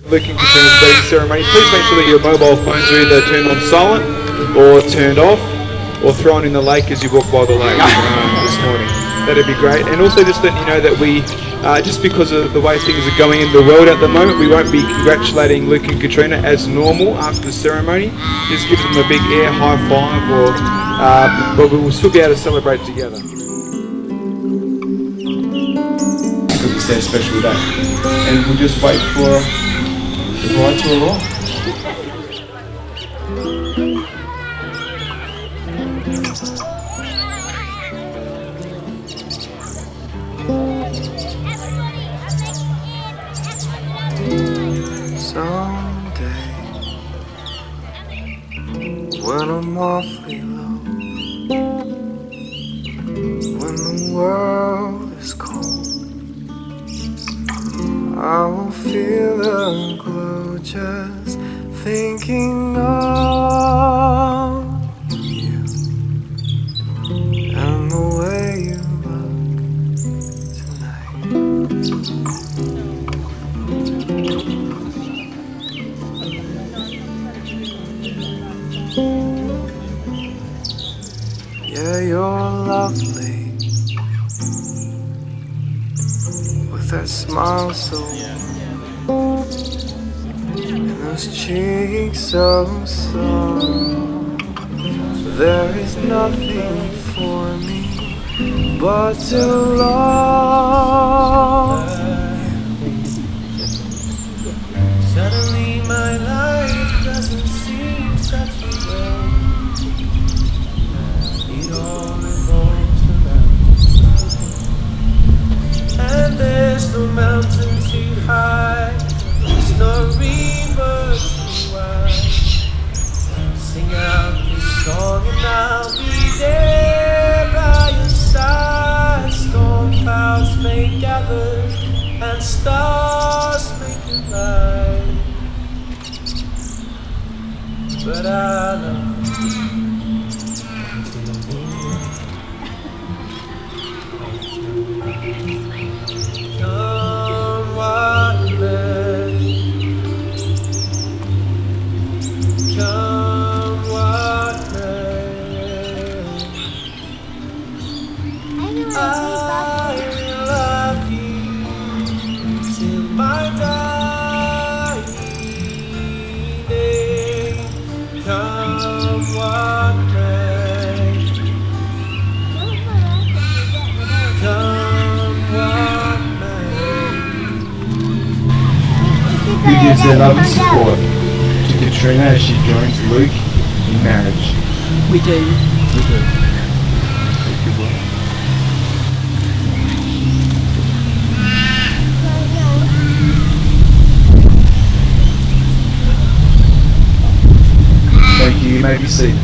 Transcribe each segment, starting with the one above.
Luke and Katrina's wedding ceremony, please make sure that your mobile phones are either turned on silent or turned off or thrown in the lake as you walk by the lake this morning. That'd be great. And also just letting you know that we, just because of the way things are going in the world at the moment, we won't be congratulating Luke and Katrina as normal after the ceremony. Just give them a big air high five, or but we will still be able to celebrate together. Because it's their special day. And we'll just wait for the bride to arrive. Someday, when I'm awfully low, when the world is cold, I will feel the glow just thinking of you and the way you look tonight. Yeah, you're lovely, with that smile so warm, and those cheeks so soft. There is nothing for me but to love you. Suddenly my life doesn't seem such a wreck. It all revolves around, and there's no mountain too high, there's no river too wide. Sing out this song and I'll be there by your side. Storm clouds may gather and stars may collide, but I love you. Come what may, come what may, I will love you till my dying day. Come what may, come what may. Who gives their love and support to Katrina as she joins Luke in marriage? We do. We do. Good work. Thank you. You may be seated.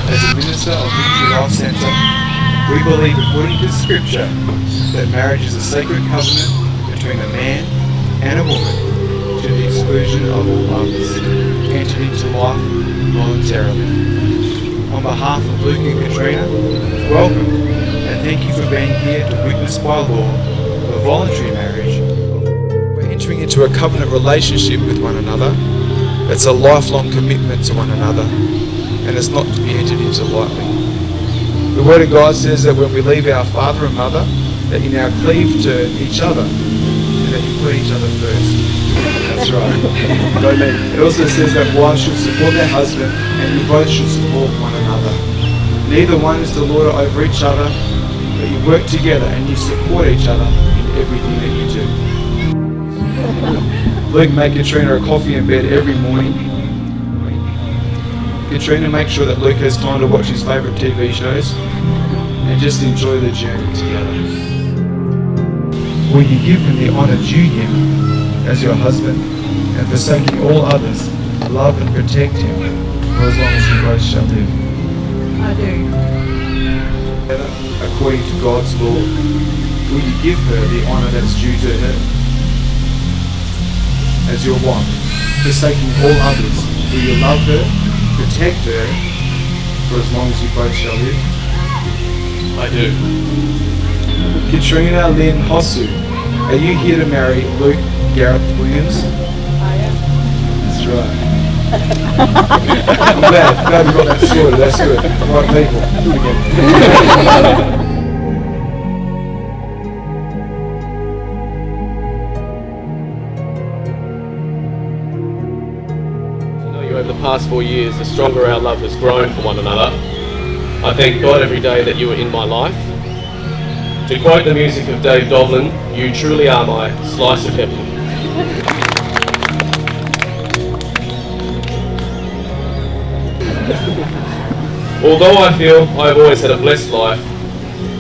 As a minister of Victory Life Centre, we believe, according to Scripture, that marriage is a sacred covenant between a man and a woman to the exclusion of all others, entered into life voluntarily. On behalf of Luke and Katrina, welcome and thank you for being here to witness by law the voluntary marriage. We're entering into a covenant relationship with one another. It's a lifelong commitment to one another, and it's not to be entered into lightly. The Word of God says that when we leave our father and mother, that you now cleave to each other, and that you put each other first. That's right. It also says that wives should support their husband, and you both should support one another. Neither one is to lord it over each other, but you work together and you support each other in everything that you do. Luke make Katrina a coffee in bed every morning. Katrina makes sure that Luke has time to watch his favourite TV shows and just enjoy the journey together. Will you give him the honour due him as your husband, and forsaking all others, love and protect him for as long as you both shall live? I do. According to God's law, will you give her the honour that's due to her as your wife, forsaking all others? Will you love her, protect her for as long as you both shall live? I do. Katrina Lynn Hosu, Are you here to marry Luke Gareth Williams? I am. That's right. I'm glad we got that sorted. That's good. Right people. Do it again. Over the past 4 years, the stronger our love has grown for one another. I thank God every day that you are in my life. To quote the music of Dave Doblin, you truly are my slice of heaven. Although I feel I have always had a blessed life,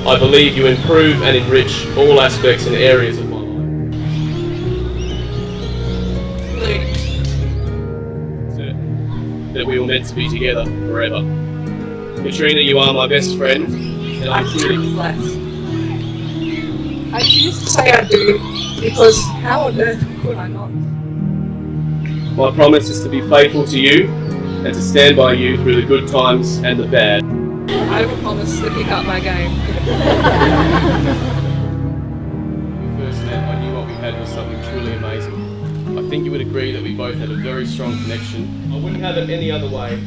I believe you improve and enrich all aspects and areas of my life. That we were meant to be together forever. Katrina, you are my best friend, and I truly blessed. I choose to say I do because how on earth could I not? My promise is to be faithful to you and to stand by you through the good times and the bad. I will promise to pick up my game. When we first met, I knew what we had was something truly amazing. I think you would agree that we both had a very strong connection. I wouldn't have it any other way.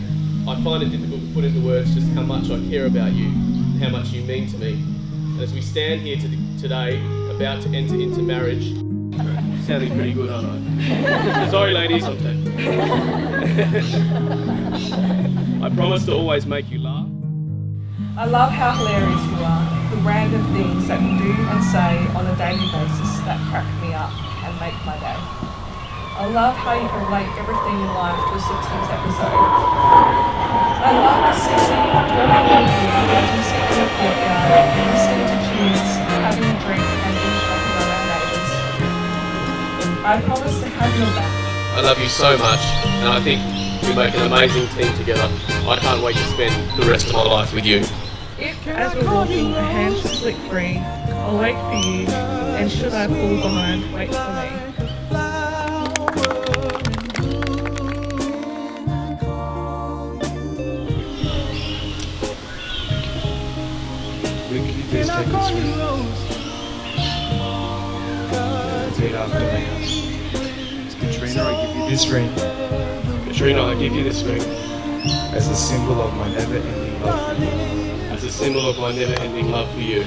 I find it difficult to put into words just how much I care about you, and how much you mean to me. And as we stand here today, about to enter into marriage, sounding pretty good, aren't I? Sorry ladies, I'm taking. I promise to always make you laugh. I love how hilarious you are, the random things that you do and say on a daily basis that crack me up and make my day. I love how you can relate everything in life to a Simpsons episode. I love to see you walking as we sit in the courtyard, listening to tunes, having a drink and eavesdropping on our neighbours. I promise to have your back. I love you so much, and I think we make an amazing team together. I can't wait to spend the rest of my life with you. If, as we're walking, the hands slip free, I'll wait for you, and should I fall behind, wait for me. Luke, can you please take this ring? Repeat after me. Katrina, I give you this ring Katrina, I give you this ring as a symbol of my never-ending love for you. as a symbol of my never-ending love for you.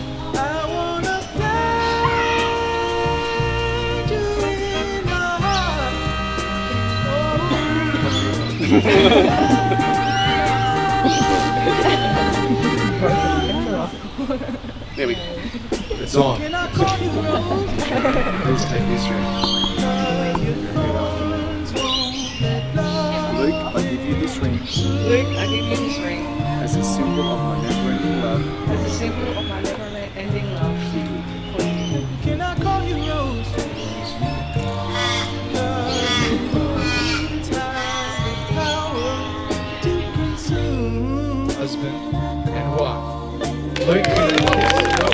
There we go. It's on. Please take this ring. Luke, I give you this ring Luke, I give you this ring as a symbol of my never-ending love. as a symbol of my never-ending love for you. Can I call you Rose? Husband and wife. Luke, can you kiss the dog?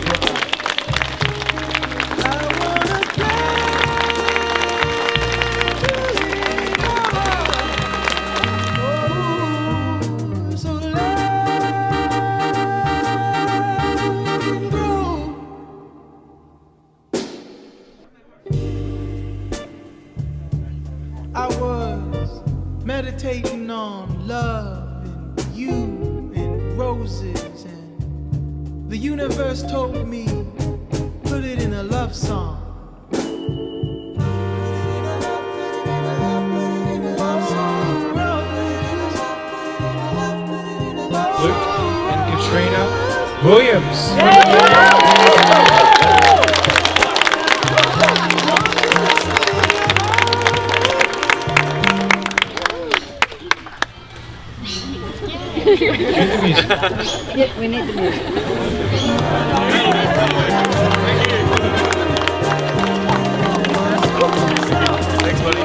I was meditating on love and you and roses, and the universe told me put it in a love song. Luke and Katrina Williams. Yeah, we need the music. Thanks, buddy.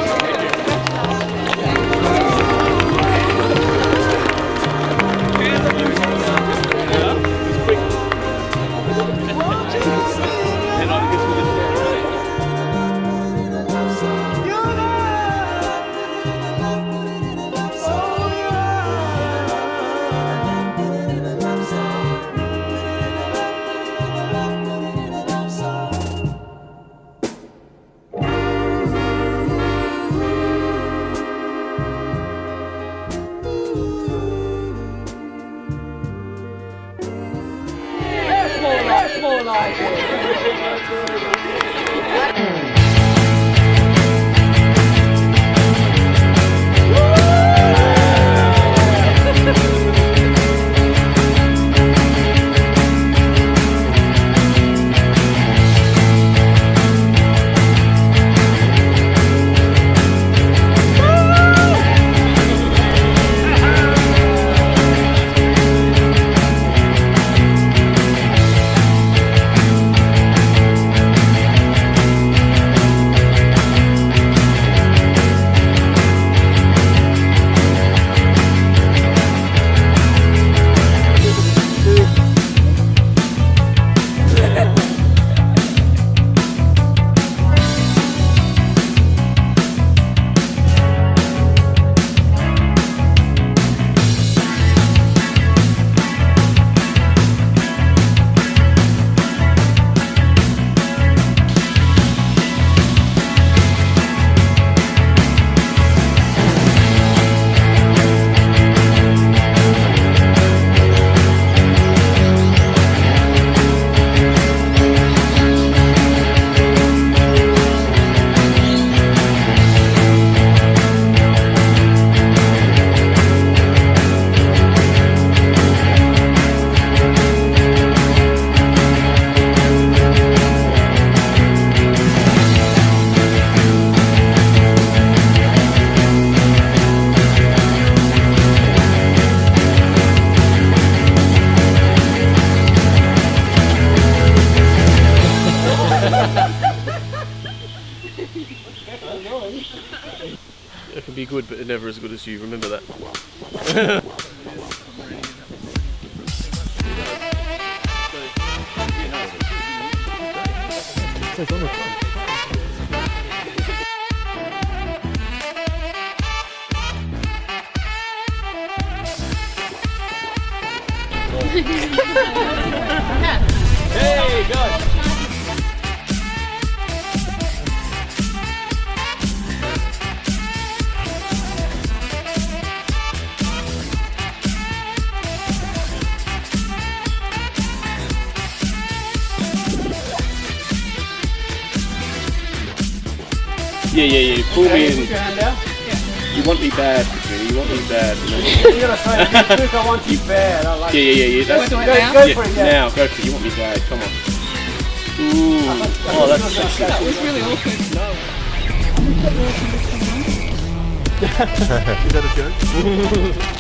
can be good, but they're never as good as you. Remember that. Hey, guys! Yeah. Pull me in. You want me bad, Katrina. You want me bad. You gotta say, Luke, I want you bad. I like Yeah. That's, Do it now? now, go for it. You want me bad. Come on. Ooh. Oh, that's sexy. That was really awkward. Is that a joke?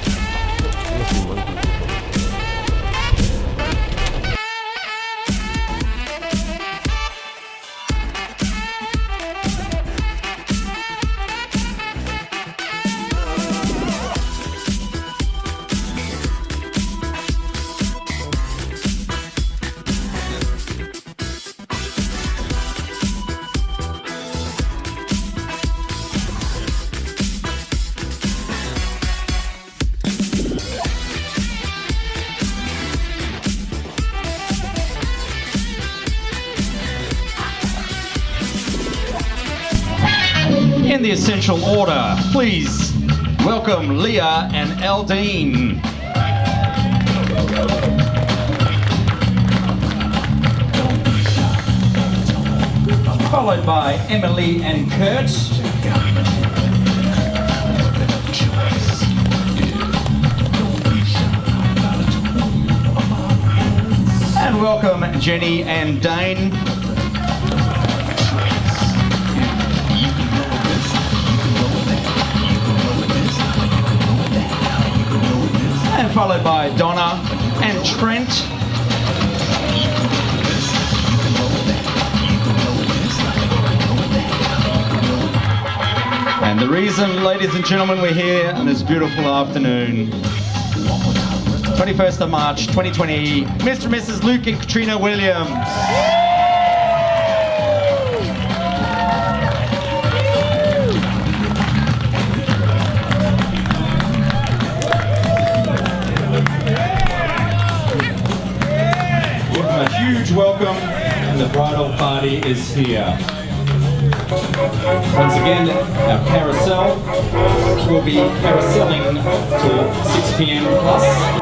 In the essential order, please welcome Leah and Aldine. Followed by Emily and Kurt. And welcome Jenny and Dane. And followed by Donna and Trent. And the reason, ladies and gentlemen, we're here on this beautiful afternoon, 21st of March 2020, Mr. and Mrs. Luke and Katrina Williams. A huge welcome, and the bridal party is here. Once again, our carousel will be carouseling till 6 p.m. plus.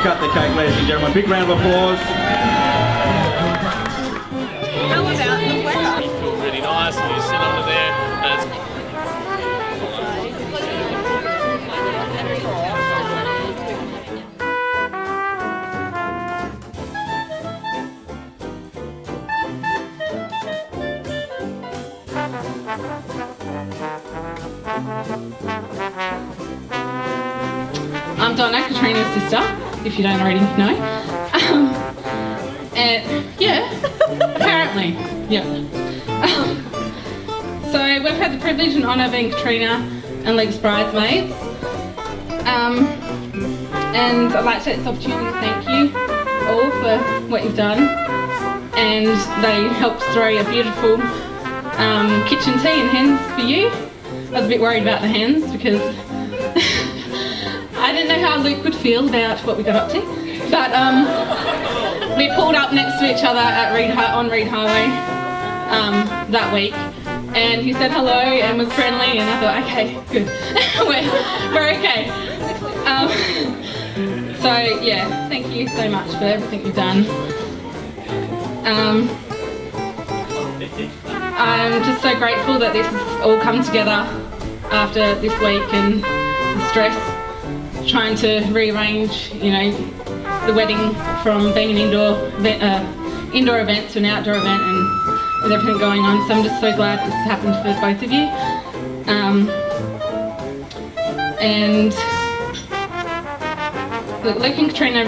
cut the cake, ladies and gentlemen. Big round of applause. How about the weather? You feel really nice and you sit under there and it's I'm Donna, Katrina's sister, if you don't already know. And yeah, apparently, yeah. So we've had the privilege and honour of being Katrina and Luke's bridesmaids. And I'd like to take this opportunity to thank you all for what you've done. And they helped throw a beautiful kitchen tea and hens for you. I was a bit worried about the hens because I didn't know how Luke would feel about what we got up to, but we pulled up next to each other at on Reed Highway that week, and he said hello and was friendly, and I thought, okay, good, we're okay. So yeah, thank you so much for everything you've done. I'm just so grateful that this has all come together after this week and the stress. Trying to rearrange, you know, the wedding from being an indoor event to an outdoor event, and with everything going on. So I'm just so glad this has happened for both of you. And look, Luke and Katrina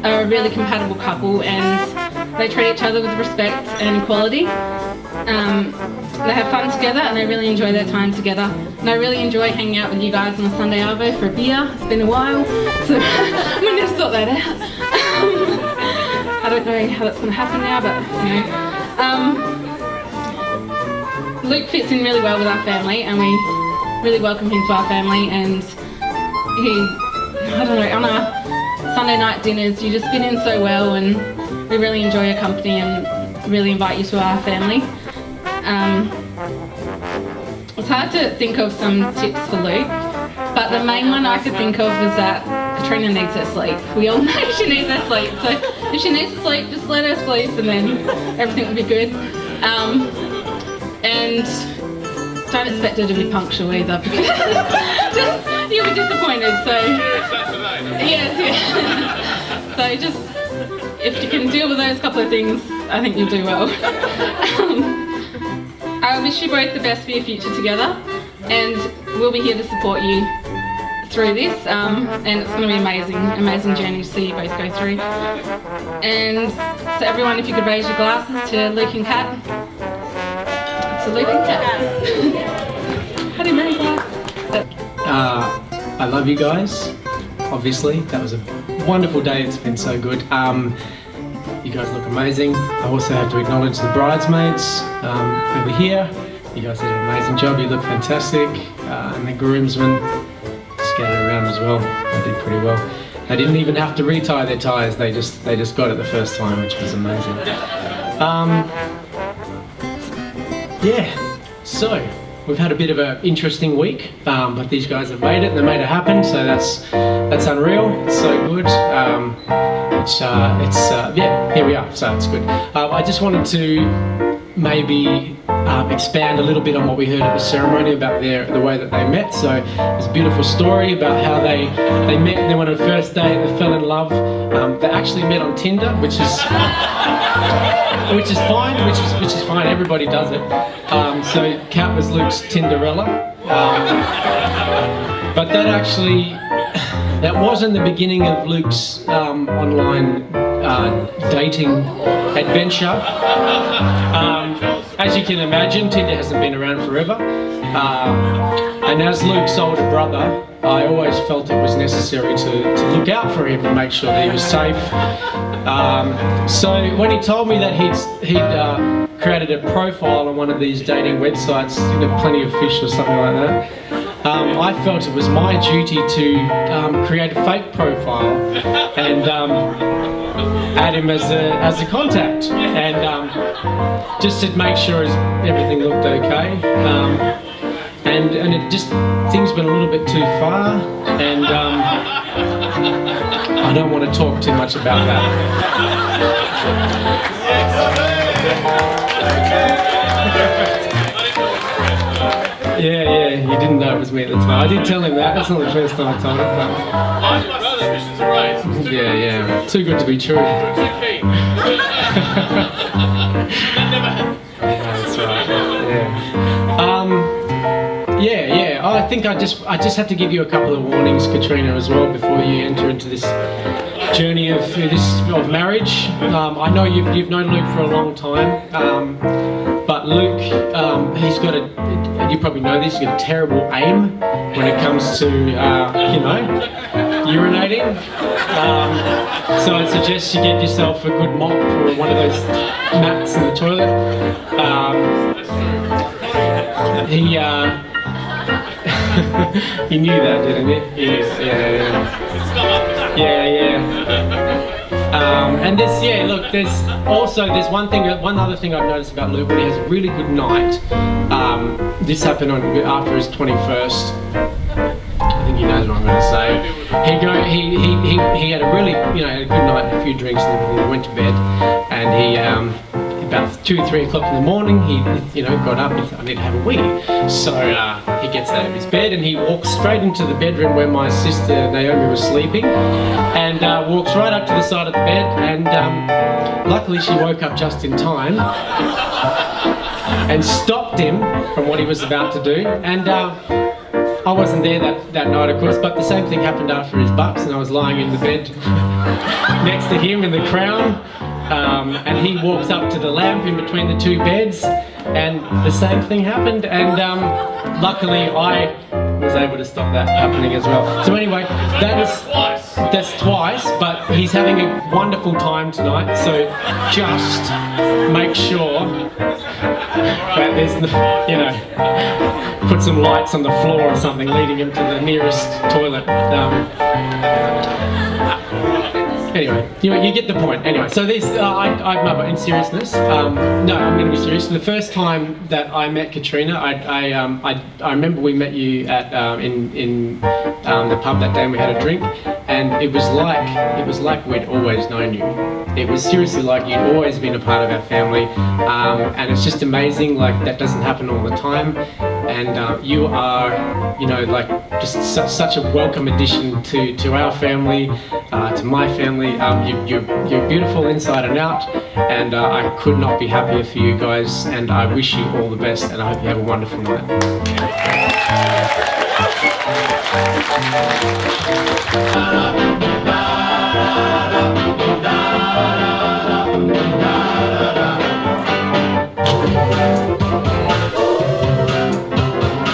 are a really compatible couple, and they treat each other with respect and equality. They have fun together and they really enjoy their time together. And I really enjoy hanging out with you guys on a Sunday arvo for a beer. It's been a while, so we need to sort that out. I don't know how that's going to happen now, but you know. Luke fits in really well with our family, and we really welcome him to our family. And I don't know, on our Sunday night dinners, you just fit in so well, and we really enjoy your company and really invite you to our family. It's hard to think of some tips for Luke, but the main one I could think of is that Katrina needs her sleep. We all know she needs her sleep, so if she needs to sleep, just let her sleep and then everything will be good. And don't expect her to be punctual either, because you'll be disappointed, so yes, yeah. So just, if you can deal with those couple of things, I think you'll do well. I wish you both the best for your future together, and we'll be here to support you through this, and it's going to be amazing journey to see you both go through. And so everyone, if you could raise your glasses to Luke and Kat. To Luke and Kat. How do you marry that? I love you guys, obviously. That was a wonderful day, it's been so good. You guys look amazing. I also have to acknowledge the bridesmaids over here. You guys did an amazing job, you look fantastic. And the groomsmen scattered around as well. They did pretty well. They didn't even have to retie their ties, they just got it the first time, which was amazing. Yeah, so we've had a bit of an interesting week, but these guys have made it and they made it happen, so that's unreal. It's so good. Yeah, here we are, so it's good. I just wanted to maybe expand a little bit on what we heard at the ceremony about the way that they met. So there's a beautiful story about how they met, and then on the first day they fell in love. They actually met on Tinder, which is fine. Everybody does it. So Kat was Luke's Tinderella, but that wasn't the beginning of Luke's online dating adventure. As you can imagine, Tinder hasn't been around forever. And as Luke's older brother, I always felt it was necessary to look out for him and make sure that he was safe. So when he told me that he'd created a profile on one of these dating websites, Plenty of Fish or something like that, I felt it was my duty to create a fake profile and add him as a contact, and just to make sure everything looked okay. and it just, things went a little bit too far, and I don't want to talk too much about that. Yeah, you didn't know it was me at the time. I did tell him that. That's not the first time I told him. But... Yeah. Too good to be true. Too keen. That's right. Yeah. I think I just have to give you a couple of warnings, Katrina, as well, before you enter into this journey of marriage. I know you've known Luke for a long time, but Luke, he's got you probably know this, he's got a terrible aim when it comes to urinating. So I suggest you get yourself a good mop or one of those mats in the toilet. He knew that, didn't he? Yes, yeah. And there's one other thing I've noticed about Luke when he has a really good night. This happened after his 21st. I think he knows what I'm going to say. He had a really, had a good night and a few drinks and everything. He went to bed, and he about 2-3 o'clock in the morning, he got up and thought, I need to have a wee. So he gets out of his bed and he walks straight into the bedroom where my sister Naomi was sleeping, and walks right up to the side of the bed, and luckily she woke up just in time and stopped him from what he was about to do. And I wasn't there that night, of course, but the same thing happened after his bucks, and I was lying in the bed next to him in the crown. And he walks up to the lamp in between the two beds, and the same thing happened, and luckily I was able to stop that happening as well. So anyway, that's twice, but he's having a wonderful time tonight, so just make sure that there's put some lights on the floor or something leading him to the nearest toilet. Anyway, you get the point. Anyway, so this, in seriousness, no, I'm going to be serious. The first time that I met Katrina, I remember we met you at in the pub that day, and we had a drink, and it was like we'd always known you. It was seriously like you'd always been a part of our family, and it's just amazing. Like, that doesn't happen all the time, and you are, just such a welcome addition to our family, to my family. You're beautiful inside and out, and I could not be happier for you guys, and I wish you all the best, and I hope you have a wonderful night.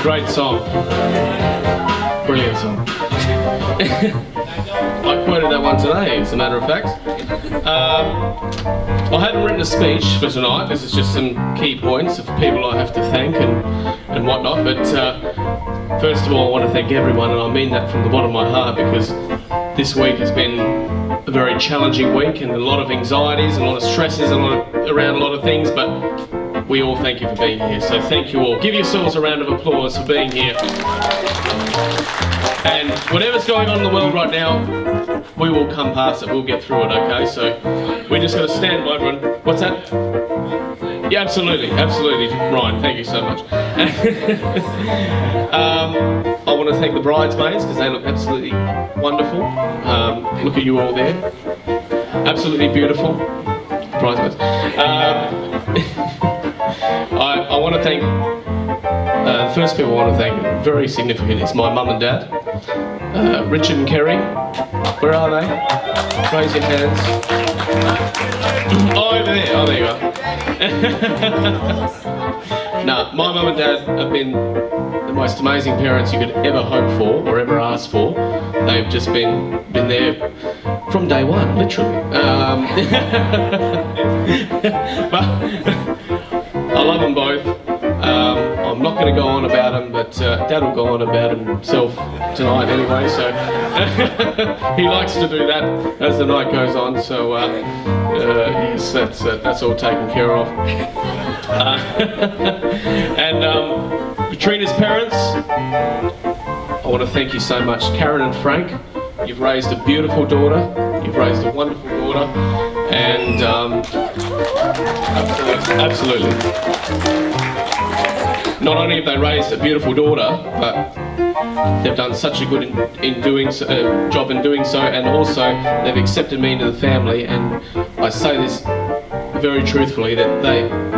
Great song. Brilliant song. I quoted that one today, as a matter of fact. I haven't written a speech for tonight. This is just some key points of people I have to thank and whatnot. But first of all, I want to thank everyone, and I mean that from the bottom of my heart, because this week has been a very challenging week, and a lot of anxieties, and a lot of stresses, around a lot of things. But we all thank you for being here. So thank you all. Give yourselves a round of applause for being here. And whatever's going on in the world right now, we will come past it, we'll get through it, okay? So we just got to stand by everyone. What's that? Yeah, absolutely, Ryan, thank you so much. I want to thank the bridesmaids, because they look absolutely wonderful. Look at you all there. Absolutely beautiful. Bridesmaids. I want to thank, the first people I want to thank, very significant, is my mum and dad. Richard and Kerry, where are they? Raise your hands. Oh, over there. Oh, there you are. No, my mum and dad have been the most amazing parents you could ever hope for or ever ask for. They've just been there from day one, literally. But I love them both. I'm not going to go on about him, but Dad will go on about himself tonight anyway, so he likes to do that as the night goes on, so yes, that's all taken care of. And Katrina's parents, I want to thank you so much, Karen and Frank. You've raised a beautiful daughter. You've raised a wonderful daughter, and absolutely. Not only have they raised a beautiful daughter, but they've done such a good job in doing so, and also they've accepted me into the family. And I say this very truthfully, that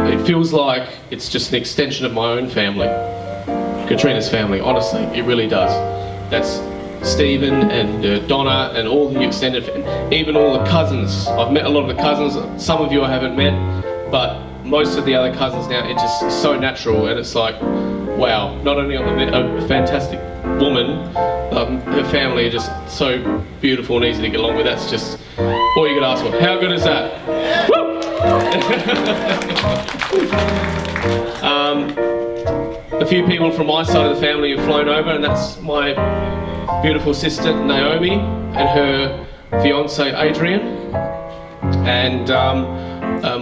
it feels like it's just an extension of my own family, Katrina's family. Honestly, it really does. That's Stephen and Donna and all the extended, even all the cousins. I've met a lot of the cousins. Some of you I haven't met, but most of the other cousins now, it's just so natural, and it's like, wow. Not only am I a fantastic woman, her family are just so beautiful and easy to get along with. That's just all you could ask for. How good is that? Woo! A few people from my side of the family have flown over, and that's my beautiful sister Naomi and her fiance Adrian, and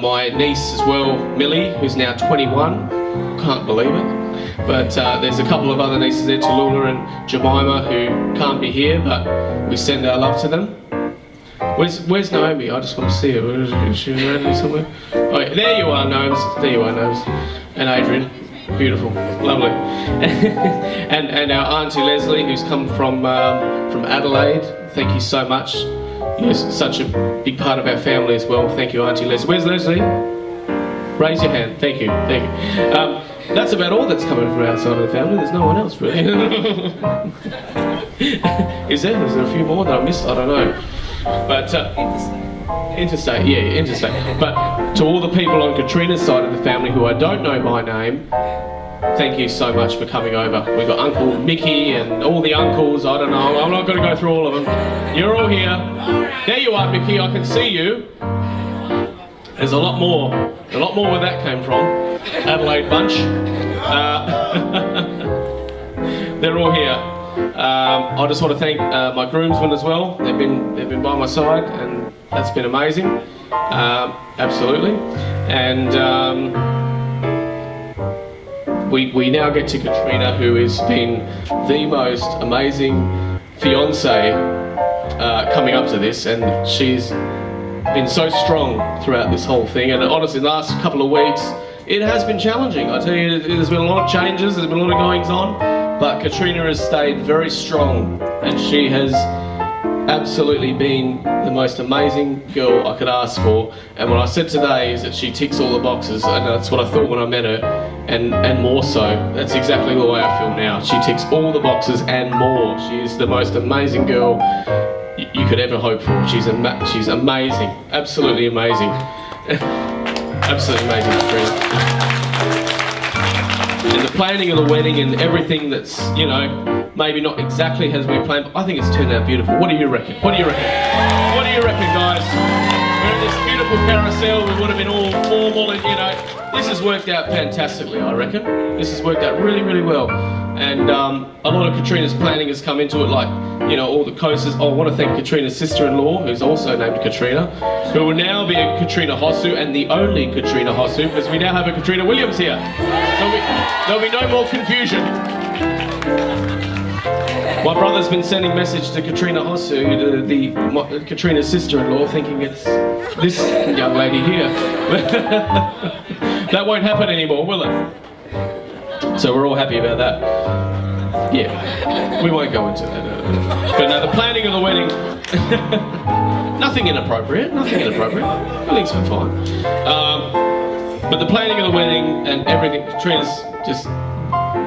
my niece as well, Millie, who's now 21. Can't believe it. But there's a couple of other nieces there, Tallulah and Jemima, who can't be here, but we send our love to them. Where's Naomi? I just want to see her. Is she around here somewhere? Oh, there you are, Gnomes. There you are, Gnomes. And Adrian. Beautiful. Lovely. and our Auntie Leslie, who's come from Adelaide. Thank you so much. You're such a big part of our family as well. Thank you, Auntie Leslie. Where's Leslie? Raise your hand. Thank you. Thank you. That's about all that's coming from outside of the family. There's no one else, really. Is there? Is there a few more that I missed? I don't know. But interstate, yeah, interstate. But to all the people on Katrina's side of the family who I don't know by name, thank you so much for coming over. We've got Uncle Mickey and all the uncles. I don't know. I'm not going to go through all of them. You're all here. There you are, Mickey. I can see you. There's a lot more where that came from. Adelaide bunch. They're all here. I just want to thank my groomsmen as well. They've been by my side, and that's been amazing. Absolutely. And we now get to Katrina, who has been the most amazing fiance coming up to this, and she's been so strong throughout this whole thing. And honestly, the last couple of weeks, it has been challenging. I tell you, there's been a lot of changes, there's been a lot of goings on, but Katrina has stayed very strong, and she has absolutely been the most amazing girl I could ask for. And what I said today is that she ticks all the boxes, and that's what I thought when I met her, and more so. That's exactly the way I feel now. She ticks all the boxes and more. She is the most amazing girl you could ever hope for. She's amazing, absolutely amazing. Absolutely amazing, Katrina. And the planning of the wedding and everything that's, you know, maybe not exactly as we planned, but I think it's turned out beautiful. What do you reckon? What do you reckon? What do you reckon, guys? We're in this beautiful carousel. We would have been all formal, and, you know, this has worked out fantastically, I reckon. This has worked out really, really well. And a lot of Katrina's planning has come into it, like, you know, all the coasters. I want to thank Katrina's sister-in-law, who's also named Katrina, who will now be a Katrina Hosu, and the only Katrina Hosu, because we now have a Katrina Williams here. There'll be no more confusion. My brother's been sending message to Katrina Hosu, Katrina's sister-in-law, thinking it's this young lady here. That won't happen anymore, will it? So we're all happy about that. Yeah, we won't go into that. But no, the planning of the wedding, nothing inappropriate. Everything's been fine. But the planning of the wedding and everything, Katrina's just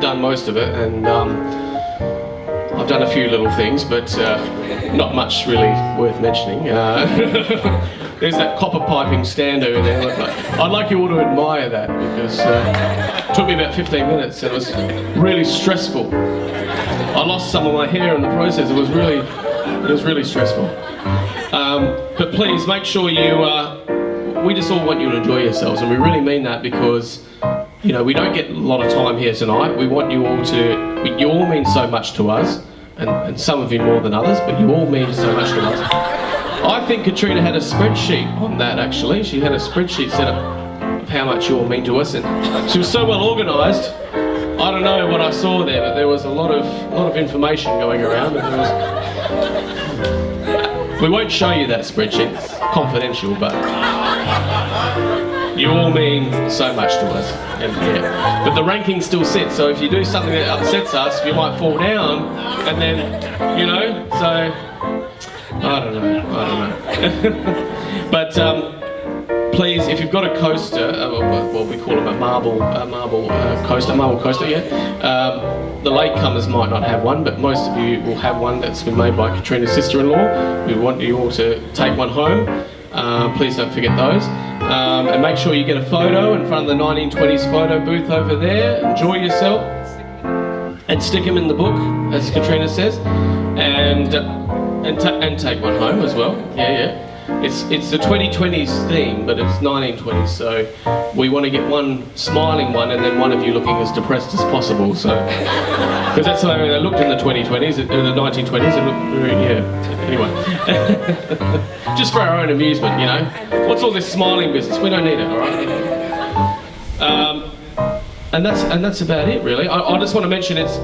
done most of it, and I've done a few little things, but not much really worth mentioning. There's that copper piping stand over there. I'd like you all to admire that, because it took me about 15 minutes, and it was really stressful. I lost some of my hair in the process. It was really stressful. But please make sure we just all want you to enjoy yourselves, and we really mean that, because, you know, we don't get a lot of time here tonight. We want you all you all mean so much to us, and some of you more than others, but you all mean so much to us. I think Katrina had a spreadsheet on that, actually. She had a spreadsheet set up of how much you all mean to us, and she was so well organised. I don't know what I saw there, but there was a lot of information going around. And we won't show you that spreadsheet, it's confidential, but you all mean so much to us. And, yeah. But the ranking still sits, so if you do something that upsets us, you might fall down, and then, you know, so, I don't know. But please, if you've got a coaster, what we call them a marble coaster, yeah. The latecomers might not have one, but most of you will have one that's been made by Katrina's sister-in-law. We want you all to take one home. Please don't forget those. And make sure you get a photo in front of the 1920s photo booth over there. Enjoy yourself. And stick them in the book, as Katrina says. And take one home as well. Yeah. It's the 2020s theme, but it's 1920s, so we want to get one smiling one and then one of you looking as depressed as possible. So, because that's the way they looked in the 2020s, in the 1920s. It looked very, yeah. Anyway, just for our own amusement, you know. What's all this smiling business? We don't need it, all right? And that's about it, really. I just want to mention it's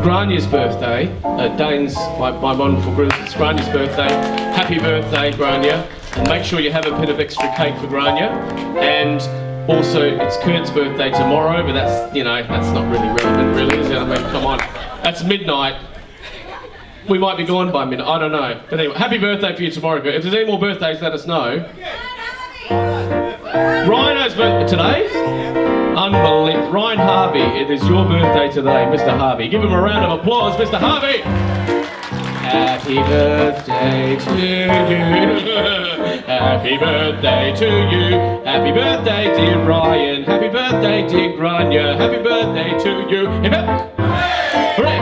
Grania's birthday. Dane's my wonderful group. It's Grania's birthday. Happy birthday, Grania. And make sure you have a bit of extra cake for Grania. And also, it's Kurt's birthday tomorrow, but that's not really relevant, really, is it? I mean, come on. That's midnight. We might be gone by midnight. I don't know. But anyway, happy birthday for you tomorrow, Kurt. If there's any more birthdays, let us know. Rhino's birthday today? Unbelievable. Ryan Harvey, it is your birthday today, Mr. Harvey. Give him a round of applause, Mr. Harvey. Happy birthday to you. Happy birthday to you. Happy birthday, dear Ryan. Happy birthday, dear Grania. Happy birthday to you. Hip hip. Hooray.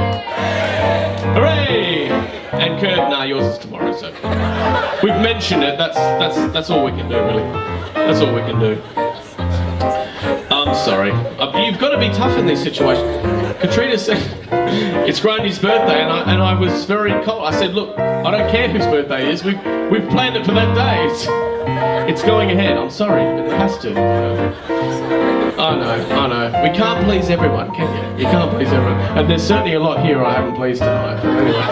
Hooray. And Kurt, nah, yours is tomorrow, so we've mentioned it. That's all we can do, really. That's all we can do. I'm sorry. You've got to be tough in these situations. Katrina said it's Grania's birthday, and I was very cold. I said, look, I don't care whose birthday it is. We've planned it for that day. It's going ahead. I'm sorry, but it has to. I know. We can't please everyone, can you? You can't please everyone. And there's certainly a lot here I haven't pleased tonight. But anyway.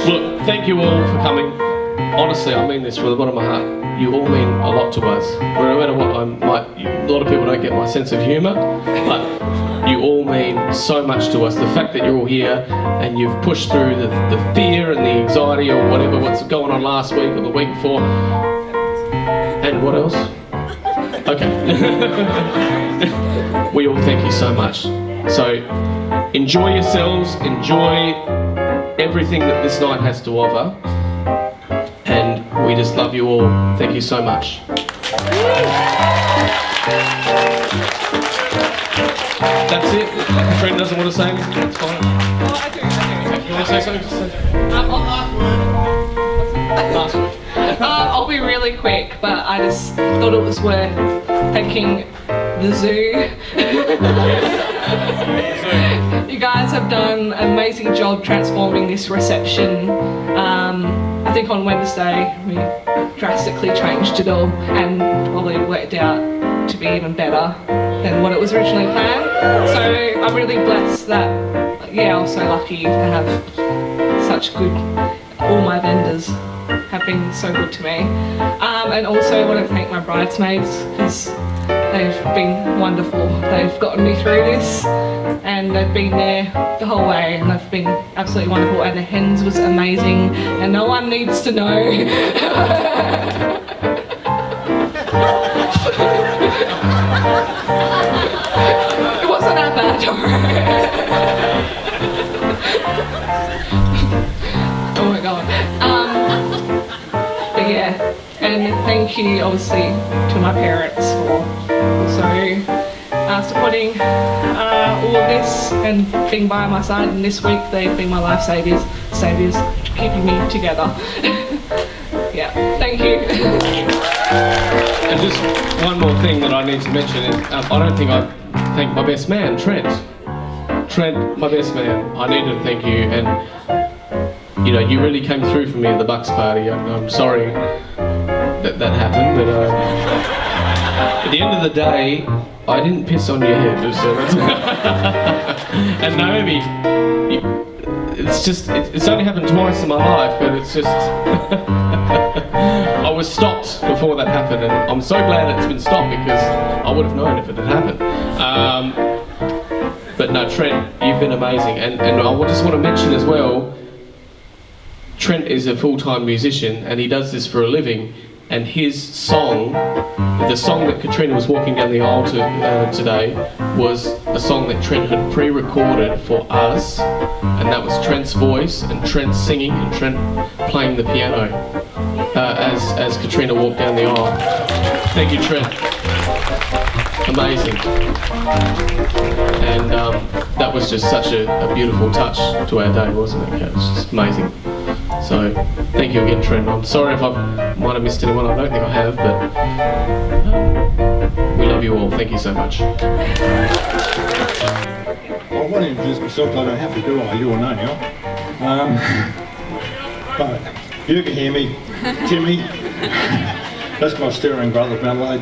Look, thank you all for coming. Honestly, I mean this from the bottom of my heart. You all mean a lot to us. No matter what, a lot of people don't get my sense of humour, but you all mean so much to us. The fact that you're all here and you've pushed through the fear and the anxiety or whatever, what's going on last week or the week before. And what else? Okay. We all thank you so much. So enjoy yourselves, enjoy everything that this night has to offer. And we just love you all. Thank you so much. That's it. If a friend doesn't want to say anything, that's fine. Oh, I do. You want to say something? Last week. I'll be really quick, but I just thought it was worth thanking the zoo. You guys have done an amazing job transforming this reception. I think on Wednesday we drastically changed it all and probably worked out to be even better than what it was originally planned. So I'm really blessed that, I was so lucky to have such good, all my vendors have been so good to me. And also I want to thank my bridesmaids because they've been wonderful. They've gotten me through this and they've been there the whole way and they've been absolutely wonderful, and the hens was amazing and no one needs to know. It wasn't that bad, don't worry. Oh my god. But yeah, and thank you obviously to my parents for also supporting all of this and being by my side, and this week they've been my life saviours, keeping me together. Yeah, thank you. And just one more thing that I need to mention is I don't think I thanked my best man, Trent. Trent, my best man, I need to thank you, and you really came through for me at the Bucks party. I'm sorry that happened, but At the end of the day, I didn't piss on your head, so that's and Naomi, it's only happened twice in my life, but it's just I was stopped before that happened, and I'm so glad it's been stopped because I would have known if it had happened. But no, Trent, you've been amazing, and I just want to mention as well, Trent is a full-time musician and he does this for a living, and his song, the song that Katrina was walking down the aisle to today, was a song that Trent had pre-recorded for us, and that was Trent's voice and Trent singing and Trent playing the piano as Katrina walked down the aisle. Thank you, Trent. Amazing. And that was just such a beautiful touch to our day, wasn't it? It was just amazing. So, thank you again, Trent. I'm sorry if I might have missed anyone. I don't think I have, but we love you all. Thank you so much. I want to introduce myself, but I don't have to do I? You all know now. But you can hear me. Timmy. That's my steering brother, Adelaide.